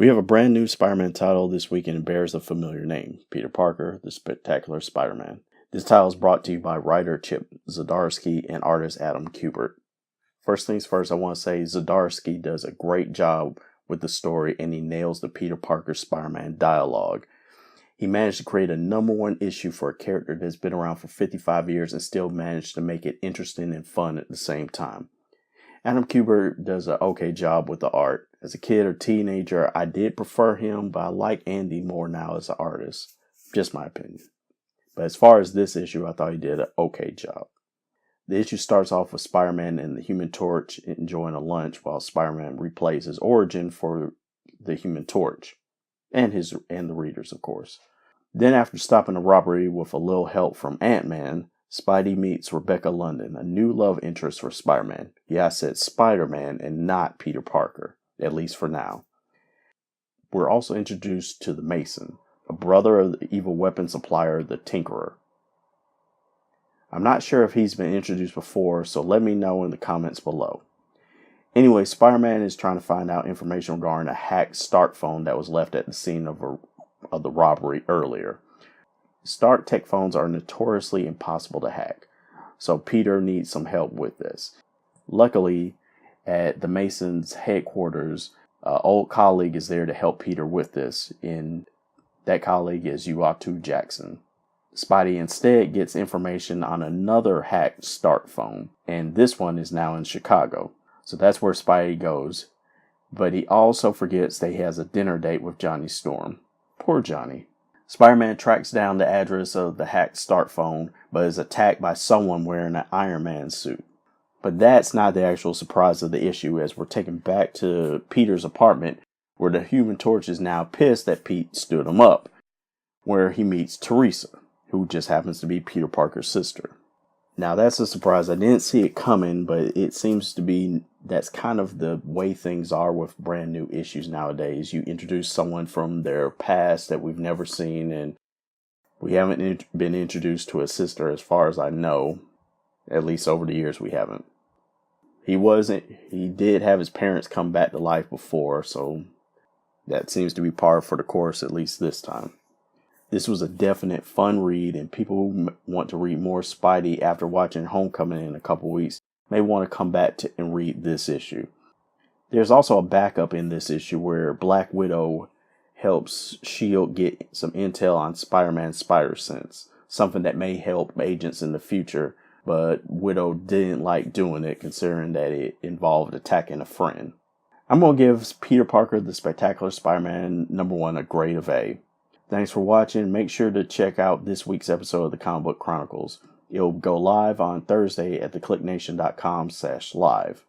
We have a brand new Spider-Man title this week and it bears a familiar name, Peter Parker, the Spectacular Spider-Man. This title is brought to you by writer Chip Zdarsky and artist Adam Kubert. First things first, I want to say Zdarsky does a great job with the story and he nails the Peter Parker Spider-Man dialogue. He managed to create a #1 issue for a character that's been around for 55 years and still managed to make it interesting and fun at the same time. Adam Kubert does an okay job with the art. As a kid or teenager, I did prefer him, but I like Andy more now as an artist. Just my opinion. But as far as this issue, I thought he did an okay job. The issue starts off with Spider-Man and the Human Torch enjoying a lunch while Spider-Man replays his origin for the Human Torch. And the readers, of course. Then after stopping a robbery with a little help from Ant-Man, Spidey meets Rebecca London, a new love interest for Spider-Man. Yeah, I said Spider-Man and not Peter Parker, at least for now. We're also introduced to the Mason, a brother of the evil weapon supplier, the Tinkerer. I'm not sure if he's been introduced before, so let me know in the comments below. Anyway, Spider-Man is trying to find out information regarding a hacked Stark phone that was left at the scene of the robbery earlier. Stark tech phones are notoriously impossible to hack, so Peter needs some help with this. Luckily, at the Masons' headquarters, an old colleague is there to help Peter with this, and that colleague is Uatu Jackson. Spidey instead gets information on another hacked Stark phone, and this one is now in Chicago, so that's where Spidey goes, but he also forgets that he has a dinner date with Johnny Storm. Poor Johnny. Spider-Man tracks down the address of the hacked Stark phone, but is attacked by someone wearing an Iron Man suit. But that's not the actual surprise of the issue, as we're taken back to Peter's apartment, where the Human Torch is now pissed that Pete stood him up, where he meets Teresa, who just happens to be Peter Parker's sister. Now that's a surprise. I didn't see it coming, but it seems to be that's kind of the way things are with brand new issues nowadays. You introduce someone from their past that we've never seen, and we haven't been introduced to a sister as far as I know. At least over the years we haven't. He did have his parents come back to life before, so that seems to be par for the course at least this time. This was a definite fun read, and people who want to read more Spidey after watching Homecoming in a couple weeks may want to come back and read this issue. There's also a backup in this issue where Black Widow helps S.H.I.E.L.D. get some intel on Spider-Man's spider sense, something that may help agents in the future, but Widow didn't like doing it considering that it involved attacking a friend. I'm going to give Peter Parker, the Spectacular Spider-Man #1 a grade of A. Thanks for watching. Make sure to check out this week's episode of the Comic Book Chronicles. It'll go live on Thursday at theclicknation.com/live.